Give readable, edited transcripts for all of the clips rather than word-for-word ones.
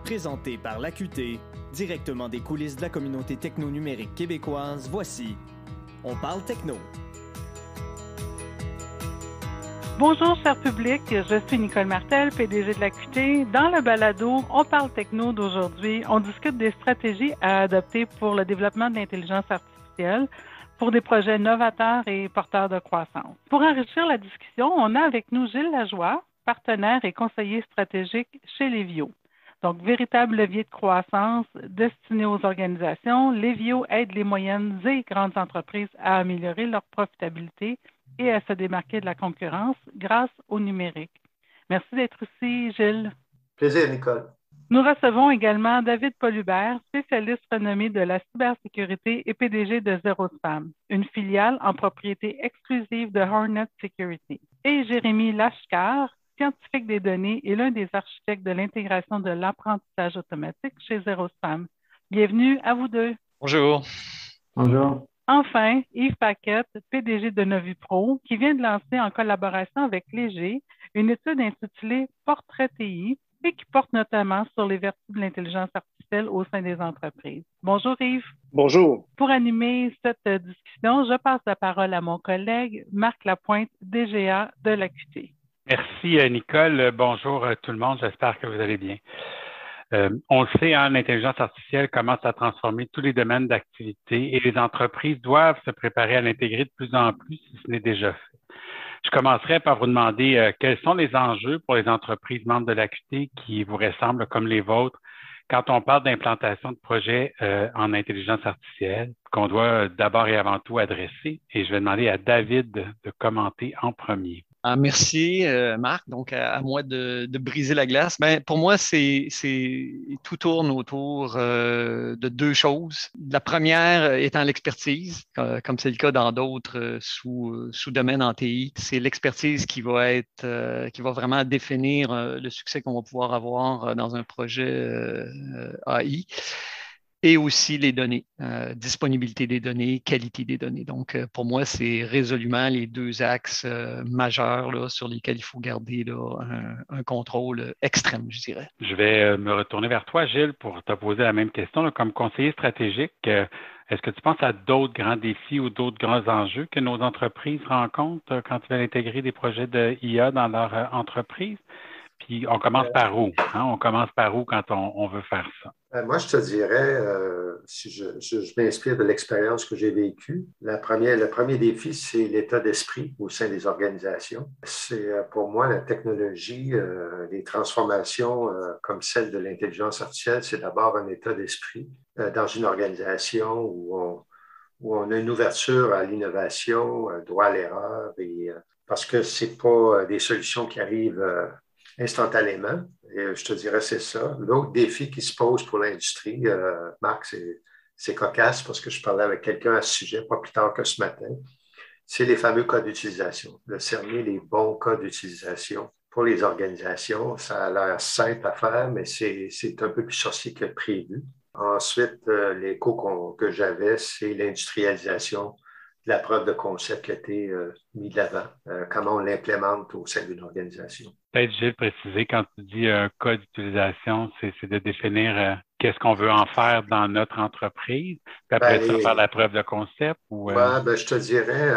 Présenté par l'AQT, directement des coulisses de la communauté techno-numérique québécoise, voici On parle techno. Bonjour, cher public, je suis Nicole Martel, PDG de l'AQT. Dans le balado On parle techno d'aujourd'hui, on discute des stratégies à adopter pour le développement de l'intelligence artificielle pour des projets novateurs et porteurs de croissance. Pour enrichir la discussion, on a avec nous Gilles Lajoie, partenaire et conseiller stratégique chez Lévio. Donc, véritable levier de croissance destiné aux organisations, Lévio aide les moyennes et grandes entreprises à améliorer leur profitabilité et à se démarquer de la concurrence grâce au numérique. Merci d'être ici, Gilles. Plaisir, Nicole. Nous recevons également David Paul-Hubert, spécialiste renommé de la cybersécurité et PDG de Zero Spam, une filiale en propriété exclusive de Hornet Security. Et Jérémy Lashkar, scientifique des données et l'un des architectes de l'intégration de l'apprentissage automatique chez Zero Spam. Bienvenue à vous deux. Bonjour. Bonjour. Enfin, Yves Paquette, PDG de Novipro, qui vient de lancer en collaboration avec Léger une étude intitulée Portrait TI et qui porte notamment sur les vertus de l'intelligence artificielle au sein des entreprises. Bonjour Yves. Bonjour. Pour animer cette discussion, je passe la parole à mon collègue Marc Lapointe, DGA de l'AQT. Merci Nicole. Bonjour tout le monde. J'espère que vous allez bien. On le sait, l'intelligence artificielle commence à transformer tous les domaines d'activité et les entreprises doivent se préparer à l'intégrer de plus en plus si ce n'est déjà fait. Je commencerai par vous demander quels sont les enjeux pour les entreprises membres de l'AQT qui vous ressemblent comme les vôtres quand on parle d'implantation de projets en intelligence artificielle qu'on doit d'abord et avant tout adresser. Et je vais demander à David de commenter en premier. Merci, Marc. Donc, à moi de briser la glace. Pour moi, tout tourne autour de deux choses. La première étant l'expertise, comme c'est le cas dans d'autres sous-domaines en TI. C'est l'expertise qui va vraiment définir le succès qu'on va pouvoir avoir dans un projet AI. Et aussi les données, disponibilité des données, qualité des données. Donc, pour moi, c'est résolument les deux axes majeurs là, sur lesquels il faut garder là, un contrôle extrême, je dirais. Je vais me retourner vers toi, Gilles, pour te poser la même question. Là, comme conseiller stratégique, est-ce que tu penses à d'autres grands défis ou d'autres grands enjeux que nos entreprises rencontrent quand ils veulent intégrer des projets de IA dans leur entreprise? Puis, on commence par où? On commence par où quand on veut faire ça? Moi, je te dirais, si je m'inspire de l'expérience que j'ai vécue, le premier défi, c'est l'état d'esprit au sein des organisations. C'est pour moi la technologie, les transformations comme celle de l'intelligence artificielle, c'est d'abord un état d'esprit dans une organisation où on a une ouverture à l'innovation, droit à l'erreur, parce que c'est pas des solutions qui arrivent instantanément. Et je te dirais, c'est ça. L'autre défi qui se pose pour l'industrie, Marc, c'est cocasse parce que je parlais avec quelqu'un à ce sujet pas plus tard que ce matin, c'est les fameux cas d'utilisation. De cerner les bons cas d'utilisation pour les organisations. Ça a l'air simple à faire, mais c'est un peu plus sorcier que prévu. Ensuite, l'écho que j'avais, c'est l'industrialisation de la preuve de concept qui a été mis de l'avant. Comment on l'implémente au sein d'une organisation. Peut-être, Gilles, préciser, quand tu dis un cas d'utilisation, c'est de définir qu'est-ce qu'on veut en faire dans notre entreprise, puis après ça, faire la preuve de concept? Je te dirais,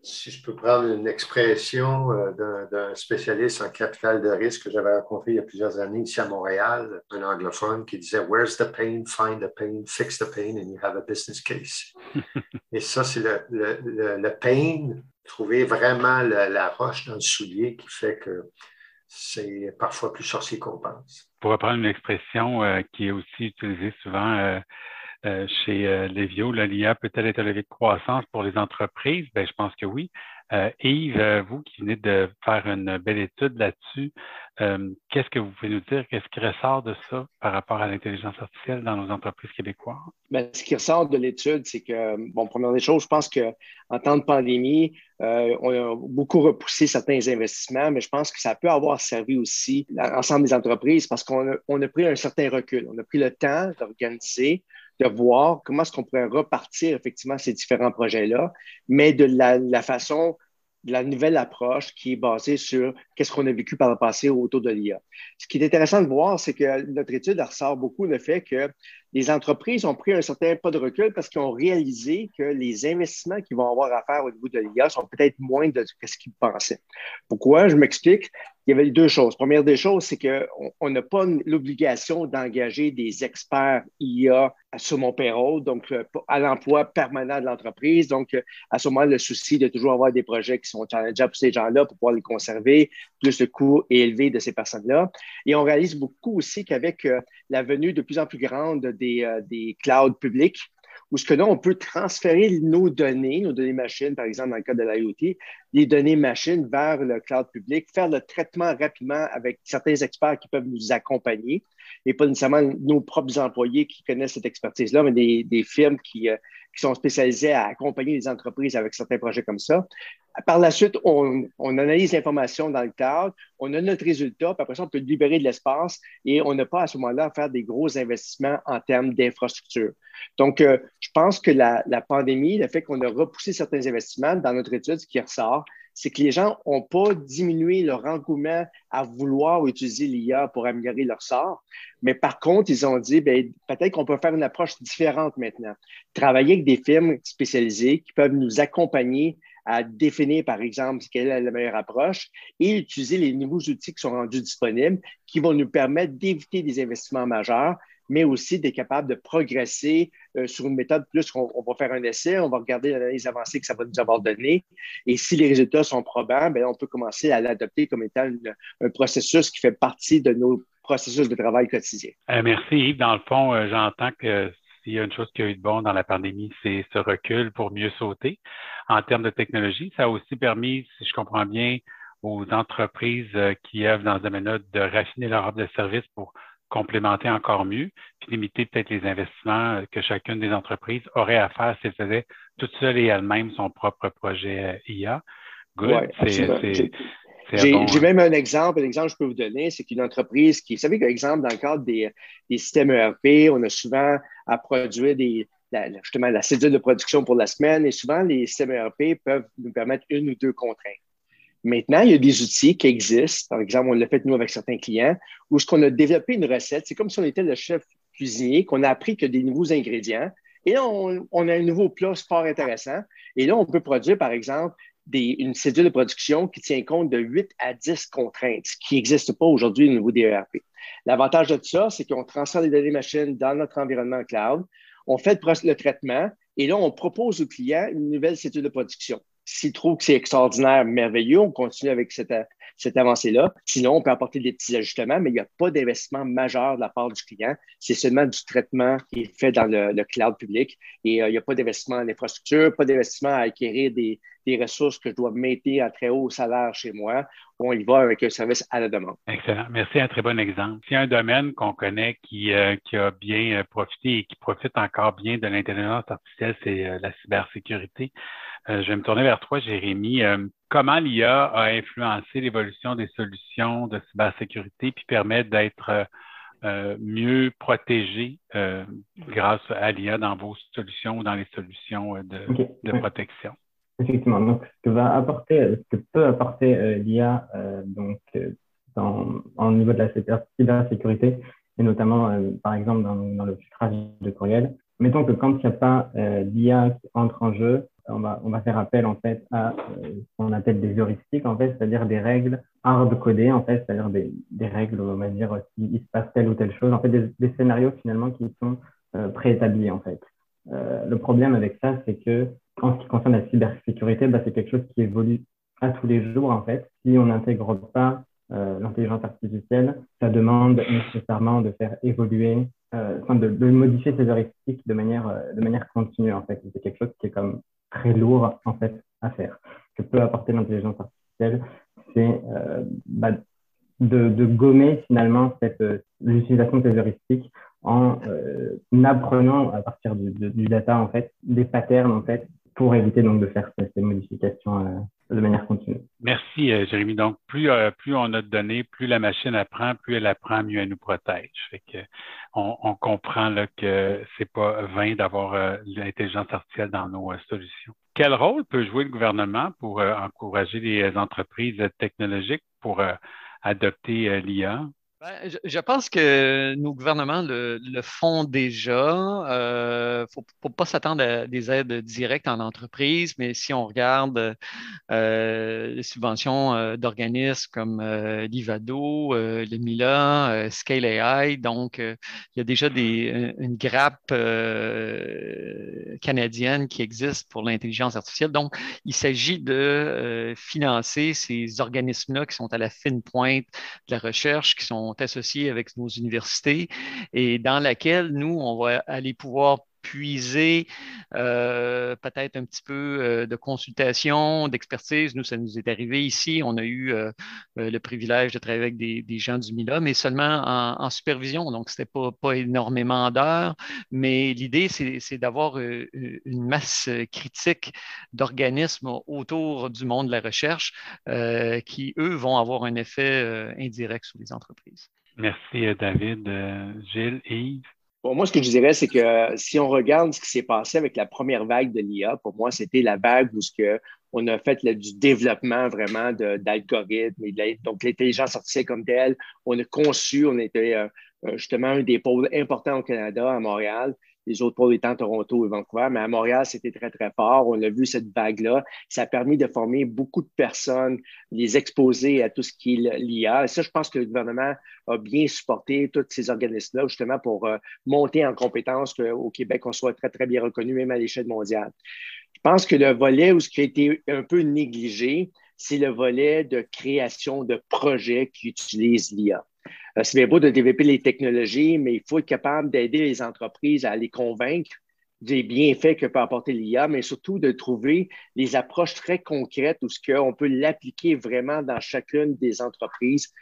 si je peux prendre une expression d'un spécialiste en capital de risque que j'avais rencontré il y a plusieurs années ici à Montréal, un anglophone qui disait « Where's the pain? Find the pain, fix the pain, and you have a business case. » Et ça, c'est le pain, trouver vraiment la roche dans le soulier qui fait que c'est parfois plus sorcier qu'on pense. Pour reprendre une expression qui est aussi utilisée souvent chez Lévio, l'IA peut-elle être un levier de croissance pour les entreprises? Je pense que oui. Yves, vous qui venez de faire une belle étude là-dessus, qu'est-ce que vous pouvez nous dire? Qu'est-ce qui ressort de ça par rapport à l'intelligence artificielle dans nos entreprises québécoises? Ce qui ressort de l'étude, c'est que, première des choses, je pense qu'en temps de pandémie, on a beaucoup repoussé certains investissements, mais je pense que ça peut avoir servi aussi l'ensemble des entreprises parce qu'on a pris un certain recul. On a pris le temps d'organiser, de voir comment est-ce qu'on pourrait repartir effectivement ces différents projets-là, mais de la façon de la nouvelle approche qui est basée sur qu'est-ce qu'on a vécu par le passé autour de l'IA. Ce qui est intéressant de voir, c'est que notre étude ressort beaucoup le fait que les entreprises ont pris un certain pas de recul parce qu'ils ont réalisé que les investissements qu'ils vont avoir à faire au niveau de l'IA sont peut-être moins de ce qu'ils pensaient. Pourquoi? Je m'explique. Il y avait deux choses. Première des choses, c'est qu'on n'a pas l'obligation d'engager des experts IA sur mon payroll, donc à l'emploi permanent de l'entreprise. Donc, à ce moment, le souci de toujours avoir des projets qui sont challengeables pour ces gens-là pour pouvoir les conserver, plus le coût est élevé de ces personnes-là. Et on réalise beaucoup aussi qu'avec la venue de plus en plus grande des clouds publics, où ce que là, on peut transférer nos données machines, par exemple, dans le cas de l'IoT, les données machines vers le cloud public, faire le traitement rapidement avec certains experts qui peuvent nous accompagner et pas nécessairement nos propres employés qui connaissent cette expertise-là, mais des firmes qui sont spécialisées à accompagner les entreprises avec certains projets comme ça. Par la suite, on analyse l'information dans le cloud, on a notre résultat, puis après ça, on peut libérer de l'espace et on n'a pas à ce moment-là à faire des gros investissements en termes d'infrastructure. Donc, je pense que la pandémie, le fait qu'on a repoussé certains investissements dans notre étude, ce qui ressort, c'est que les gens n'ont pas diminué leur engouement à vouloir utiliser l'IA pour améliorer leur sort. Mais par contre, ils ont dit, peut-être qu'on peut faire une approche différente maintenant. Travailler avec des firmes spécialisées qui peuvent nous accompagner à définir, par exemple, quelle est la meilleure approche et utiliser les nouveaux outils qui sont rendus disponibles qui vont nous permettre d'éviter des investissements majeurs, mais aussi d'être capable de progresser sur une méthode plus qu'on va faire un essai, on va regarder l'analyse avancée que ça va nous avoir donné. Et si les résultats sont probants, on peut commencer à l'adopter comme étant un processus qui fait partie de nos processus de travail quotidien. Merci Yves. Dans le fond, j'entends que s'il y a une chose qui a eu de bon dans la pandémie, c'est ce recul pour mieux sauter. En termes de technologie, ça a aussi permis, si je comprends bien, aux entreprises qui œuvrent dans ce domaine-là de raffiner leur offre de service pour complémenter encore mieux, puis limiter peut-être les investissements que chacune des entreprises aurait à faire si elle faisait toute seule et elle-même son propre projet IA. Good. Ouais, j'ai même un exemple que je peux vous donner, c'est qu'une entreprise qui, vous savez, par exemple, dans le cadre des systèmes ERP, on a souvent à produire justement la cédule de production pour la semaine et souvent les systèmes ERP peuvent nous permettre une ou deux contraintes. Maintenant, il y a des outils qui existent. Par exemple, on l'a fait nous avec certains clients, où ce qu'on a développé une recette, c'est comme si on était le chef cuisinier, qu'on a appris que des nouveaux ingrédients. Et là, on a un nouveau plat fort intéressant. Et là, on peut produire, par exemple, une cédule de production qui tient compte de 8 à 10 contraintes, ce qui n'existe pas aujourd'hui au niveau des ERP. L'avantage de ça, c'est qu'on transfère les données machines dans notre environnement cloud, on fait le traitement et là, on propose au client une nouvelle cédule de production. S'il trouve que c'est extraordinaire, merveilleux, on continue avec cette avancée-là. Sinon, on peut apporter des petits ajustements, mais il n'y a pas d'investissement majeur de la part du client. C'est seulement du traitement qui est fait dans le cloud public et il n'y a pas d'investissement en infrastructure, pas d'investissement à acquérir des ressources que je dois mettre à très haut salaire chez moi. On y va avec un service à la demande. Excellent. Merci, un très bon exemple. S'il y a un domaine qu'on connaît qui a bien profité et qui profite encore bien de l'intelligence artificielle, c'est la cybersécurité. Je vais me tourner vers toi, Jérémy. Comment l'IA a influencé l'évolution des solutions de cybersécurité puis permet d'être mieux protégé grâce à l'IA dans vos solutions ou dans les solutions de protection? Effectivement. Donc, ce que peut apporter l'IA au niveau de la cybersécurité, et notamment, par exemple, dans le filtrage de courriel. Mettons que quand il n'y a pas l'IA qui entre en jeu, on va faire appel en fait à ce qu'on appelle des heuristiques, en fait, c'est-à-dire des règles hard-codées, en fait, c'est-à-dire des règles, on va dire, s'il se passe telle ou telle chose, en fait, des scénarios finalement qui sont préétablis, en fait. Le problème avec ça, c'est que en ce qui concerne la cybersécurité, c'est quelque chose qui évolue à tous les jours, en fait. Si on n'intègre pas l'intelligence artificielle, ça demande nécessairement de faire évoluer, de modifier ces heuristiques de manière continue, en fait. C'est quelque chose qui est comme très lourd, en fait, à faire. Ce que peut apporter l'intelligence artificielle, c'est de gommer finalement l'utilisation de ces heuristiques en apprenant à partir du data, en fait, des patterns, en fait, pour éviter donc de faire ces modifications de manière continue. Merci, Jérémy. Donc, plus on a de données, plus la machine apprend, plus elle apprend, mieux elle nous protège. Fait que on comprend là, que c'est pas vain d'avoir l'intelligence artificielle dans nos solutions. Quel rôle peut jouer le gouvernement pour encourager les entreprises technologiques pour adopter l'IA? Je pense que nos gouvernements le font déjà. Faut pas s'attendre à des aides directes en entreprise, mais si on regarde les subventions d'organismes comme l'Ivado, le Mila, Scale AI, donc il y a déjà une grappe canadienne qui existe pour l'intelligence artificielle. Donc, il s'agit de financer ces organismes-là qui sont à la fine pointe de la recherche, qui sont associés avec nos universités et dans laquelle nous, on va aller pouvoir puiser peut-être un petit peu de consultation, d'expertise. Nous, ça nous est arrivé ici. On a eu le privilège de travailler avec des gens du MILA, mais seulement en supervision. Donc, ce n'était pas énormément d'heures, mais l'idée, c'est d'avoir une masse critique d'organismes autour du monde de la recherche qui, eux, vont avoir un effet indirect sur les entreprises. Merci, David. Gilles, Yves? Bon, moi, ce que je dirais, c'est que si on regarde ce qui s'est passé avec la première vague de l'IA, pour moi, c'était la vague où on a fait du développement vraiment d'algorithmes, donc l'intelligence artificielle comme telle. On a conçu, on était justement un des pôles importants au Canada, à Montréal. Les autres pôles étant Toronto et Vancouver, mais à Montréal, c'était très, très fort. On a vu cette vague-là. Ça a permis de former beaucoup de personnes, les exposer à tout ce qui est l'IA. Et ça, je pense que le gouvernement a bien supporté tous ces organismes-là, justement, pour monter en compétence qu'au Québec, on soit très, très bien reconnu, même à l'échelle mondiale. Je pense que le volet où ce qui a été un peu négligé, c'est le volet de création de projets qui utilisent l'IA. C'est bien beau de développer les technologies, mais il faut être capable d'aider les entreprises à les convaincre des bienfaits que peut apporter l'IA, mais surtout de trouver les approches très concrètes où on peut l'appliquer vraiment dans chacune des entreprises.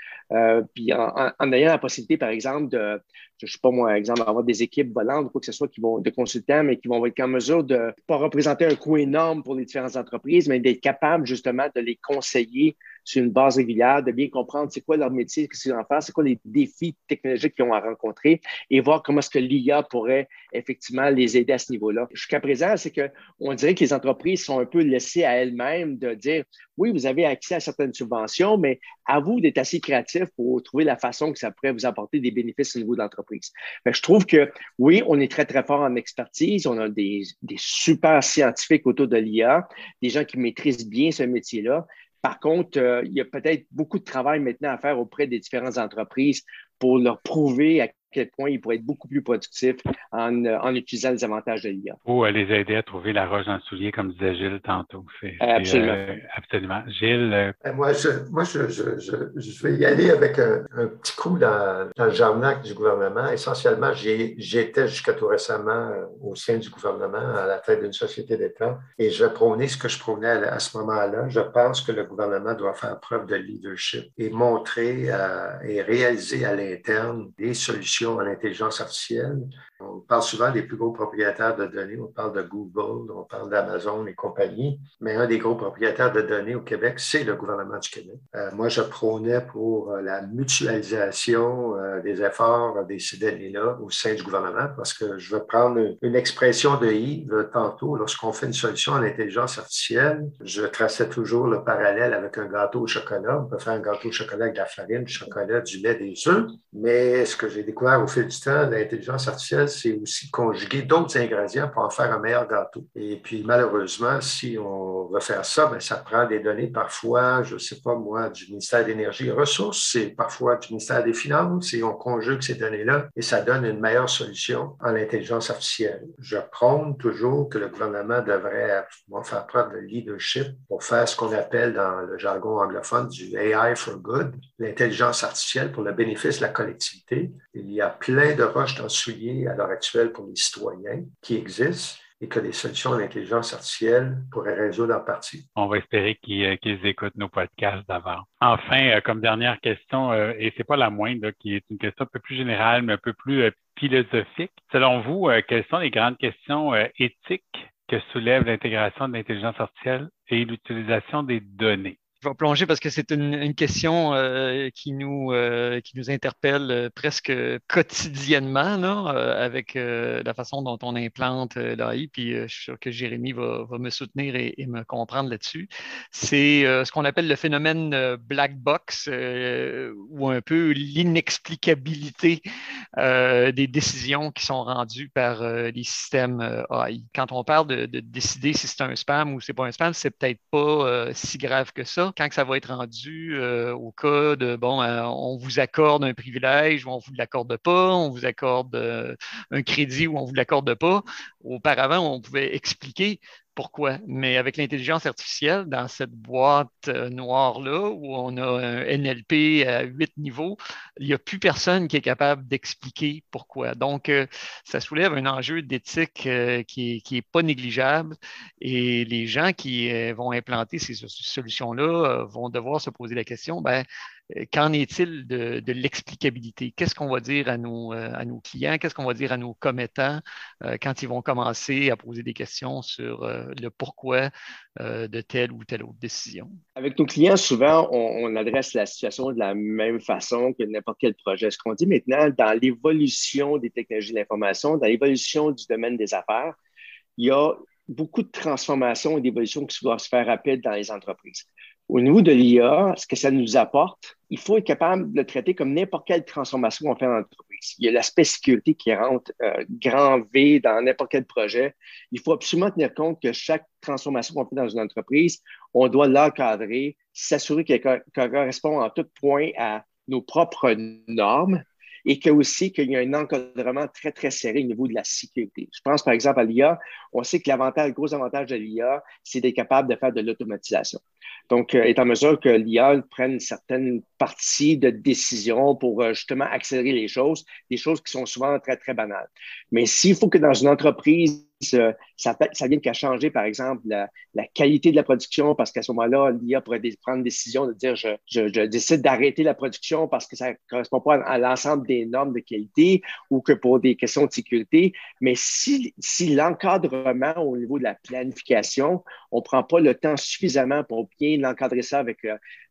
Puis en ayant la possibilité, par exemple, je ne sais pas moi, exemple, avoir des équipes volantes ou quoi que ce soit de consultants, mais qui vont être en mesure de ne pas représenter un coût énorme pour les différentes entreprises, mais d'être capable justement de les conseiller sur une base régulière, de bien comprendre c'est quoi leur métier, qu'est-ce qu'ils vont faire, c'est quoi les défis technologiques qu'ils ont à rencontrer et voir comment est-ce que l'IA pourrait effectivement les aider à ce niveau-là. Jusqu'à présent, c'est qu'on dirait que les entreprises sont un peu laissées à elles-mêmes de dire oui, vous avez accès à certaines subventions, mais à vous d'être assez créatif pour trouver la façon que ça pourrait vous apporter des bénéfices au niveau de l'entreprise. Je trouve que oui, on est très, très fort en expertise. On a des super scientifiques autour de l'IA, des gens qui maîtrisent bien ce métier-là. Par contre, il y a peut-être beaucoup de travail maintenant à faire auprès des différentes entreprises pour leur prouver à quel point ils pourraient être beaucoup plus productifs en utilisant les avantages de l'IA. Ou les aider à trouver la roche dans le soulier, comme disait Gilles tantôt. Absolument. Absolument. Gilles? Moi, je vais y aller avec un petit coup dans le jarnac du gouvernement. Essentiellement, j'étais jusqu'à tout récemment au sein du gouvernement, à la tête d'une société d'État, et je prônais ce que je prônais à ce moment-là. Je pense que le gouvernement doit faire preuve de leadership et montrer et réaliser à l'interne des solutions à l'intelligence artificielle. On parle souvent des plus gros propriétaires de données. On parle de Google, on parle d'Amazon et compagnie. Mais un des gros propriétaires de données au Québec, c'est le gouvernement du Québec. Moi, je prônais pour la mutualisation des efforts de ces données-là au sein du gouvernement parce que je veux prendre une expression de Yves tantôt. Lorsqu'on fait une solution à l'intelligence artificielle, je traçais toujours le parallèle avec un gâteau au chocolat. On peut faire un gâteau au chocolat avec de la farine, du chocolat, du lait, des œufs. Mais ce que j'ai découvert au fil du temps, l'intelligence artificielle, c'est aussi conjuguer d'autres ingrédients pour en faire un meilleur gâteau. Et puis, malheureusement, si on veut faire ça, ça prend des données parfois, je ne sais pas moi, du ministère de l'Énergie et Ressources, c'est parfois du ministère des Finances, et on conjugue ces données-là et ça donne une meilleure solution en intelligence artificielle. Je prône toujours que le gouvernement devrait faire preuve de leadership pour faire ce qu'on appelle dans le jargon anglophone du AI for good, l'intelligence artificielle pour le bénéfice de la collectivité. Il y a plein de roches dans le soulier à l'heure actuelle pour les citoyens qui existent et que les solutions d'intelligence artificielle pourraient résoudre en partie. On va espérer qu'ils écoutent nos podcasts d'avant. Enfin, comme dernière question, et c'est pas la moindre, là, qui est une question un peu plus générale, mais un peu plus philosophique. Selon vous, quelles sont les grandes questions éthiques que soulève l'intégration de l'intelligence artificielle et l'utilisation des données? Je vais plonger parce que c'est une question qui nous interpelle presque quotidiennement là, avec la façon dont on implante l'AI. Puis je suis sûr que Jérémy va me soutenir et me comprendre là-dessus. C'est ce qu'on appelle le phénomène black box ou un peu l'inexplicabilité des décisions qui sont rendues par les systèmes AI. Quand on parle de décider si c'est un spam ou c'est pas un spam, c'est peut-être pas si grave que ça. Quand que ça va être rendu au cas de, on vous accorde un privilège ou on ne vous l'accorde pas, on vous accorde un crédit ou on ne vous l'accorde pas. Auparavant, on pouvait expliquer pourquoi. Mais avec l'intelligence artificielle, dans cette boîte noire-là, où on a un NLP à 8 niveaux, il n'y a plus personne qui est capable d'expliquer pourquoi. Donc, ça soulève un enjeu d'éthique qui est pas négligeable et les gens qui vont implanter ces solutions-là vont devoir se poser la question, qu'en est-il de l'explicabilité? Qu'est-ce qu'on va dire à nos clients? Qu'est-ce qu'on va dire à nos commettants quand ils vont commencer à poser des questions sur le pourquoi de telle ou telle autre décision? Avec nos clients, souvent, on adresse la situation de la même façon que n'importe quel projet. Ce qu'on dit maintenant, dans l'évolution des technologies de l'information, dans l'évolution du domaine des affaires, il y a beaucoup de transformations et d'évolutions qui doivent se faire rapide dans les entreprises. Au niveau de l'IA, ce que ça nous apporte, il faut être capable de le traiter comme n'importe quelle transformation qu'on fait dans l'entreprise. Il y a l'aspect sécurité qui rentre grand V dans n'importe quel projet. Il faut absolument tenir compte que chaque transformation qu'on fait dans une entreprise, on doit l'encadrer, s'assurer qu'elle correspond en tout point à nos propres normes et qu'il y a un encadrement très, très serré au niveau de la sécurité. Je pense par exemple à l'IA. On sait que le gros avantage de l'IA, c'est d'être capable de faire de l'automatisation. Donc, est en mesure que l'IA prenne une certaine partie de décision pour justement accélérer les choses, des choses qui sont souvent très, très banales. Mais s'il faut que dans une entreprise, ça vienne qu'à changer, par exemple, la qualité de la production, parce qu'à ce moment-là, l'IA pourrait prendre une décision de dire je décide d'arrêter la production parce que ça ne correspond pas à l'ensemble des normes de qualité ou que pour des questions de sécurité. Mais si l'encadrement au niveau de la planification, on ne prend pas le temps suffisamment pour bien encadrer ça avec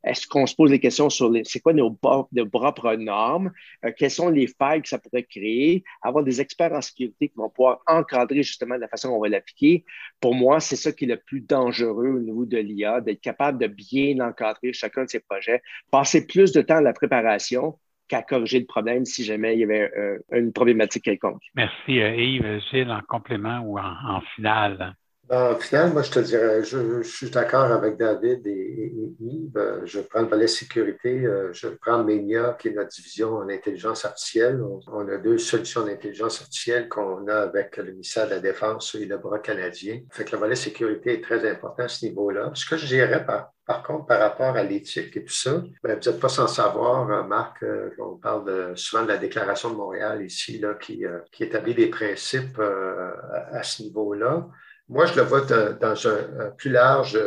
est-ce qu'on se pose des questions sur c'est quoi nos propres normes, quelles sont les failles que ça pourrait créer, avoir des experts en sécurité qui vont pouvoir encadrer justement de la façon dont on va l'appliquer. Pour moi, c'est ça qui est le plus dangereux au niveau de l'IA, d'être capable de bien encadrer chacun de ces projets, passer plus de temps à la préparation qu'à corriger le problème si jamais il y avait une problématique quelconque. Merci Yves. Gilles, en complément ou en finale? Au final, moi, je te dirais, je suis d'accord avec David et Yves. Je prends le volet sécurité. Je prends MENIA, qui est notre division en intelligence artificielle. On a 2 solutions d'intelligence artificielle qu'on a avec le ministère de la Défense et le bras canadien. Fait que le volet sécurité est très important à ce niveau-là. Ce que je dirais par contre, par rapport à l'éthique et tout ça, vous n'êtes pas sans savoir, Marc, on parle souvent de la Déclaration de Montréal ici, là, qui établit des principes à ce niveau-là. Moi, je le vois dans un plus large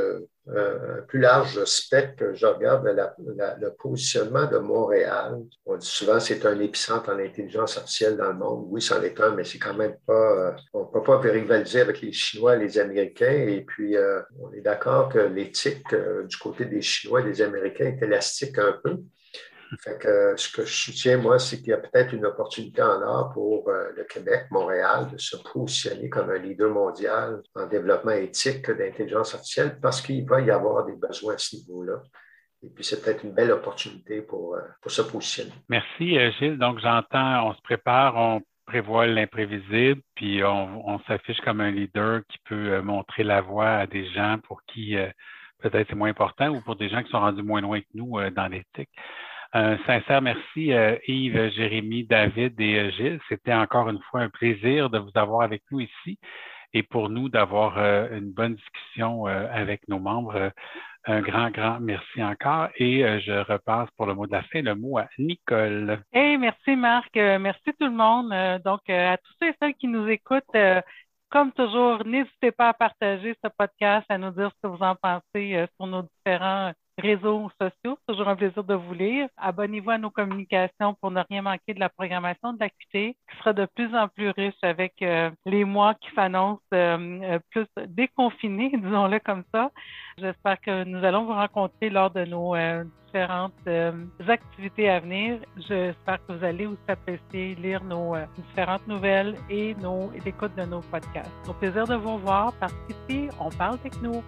spectre. Je regarde le positionnement de Montréal. On dit souvent que c'est un épicentre en intelligence artificielle dans le monde. Oui, c'en est un, mais c'est quand même pas... on ne peut pas rivaliser avec les Chinois et les Américains. Et puis, on est d'accord que l'éthique du côté des Chinois et des Américains est élastique un peu. Fait que ce que je soutiens, moi, c'est qu'il y a peut-être une opportunité en or pour le Québec, Montréal, de se positionner comme un leader mondial en développement éthique d'intelligence artificielle parce qu'il va y avoir des besoins à ce niveau-là. Et puis, c'est peut-être une belle opportunité pour se positionner. Merci, Gilles. Donc, j'entends, on se prépare, on prévoit l'imprévisible, puis on s'affiche comme un leader qui peut montrer la voie à des gens pour qui peut-être c'est moins important ou pour des gens qui sont rendus moins loin que nous dans l'éthique. Un sincère merci, Yves, Jérémy, David et Gilles. C'était encore une fois un plaisir de vous avoir avec nous ici et pour nous d'avoir une bonne discussion avec nos membres. Un grand merci encore et je repasse pour le mot de la fin, le mot à Nicole. Hey, merci Marc, merci tout le monde. Donc, à tous ceux et celles qui nous écoutent, comme toujours, n'hésitez pas à partager ce podcast, à nous dire ce que vous en pensez sur nos différents réseaux sociaux. C'est toujours un plaisir de vous lire. Abonnez-vous à nos communications pour ne rien manquer de la programmation de l'AQT, qui sera de plus en plus riche avec les mois qui s'annoncent plus déconfinés, disons-le comme ça. J'espère que nous allons vous rencontrer lors de nos différentes activités à venir. J'espère que vous allez aussi apprécier lire nos différentes nouvelles et l'écoute de nos podcasts. Au plaisir de vous voir parce qu'ici, on parle techno.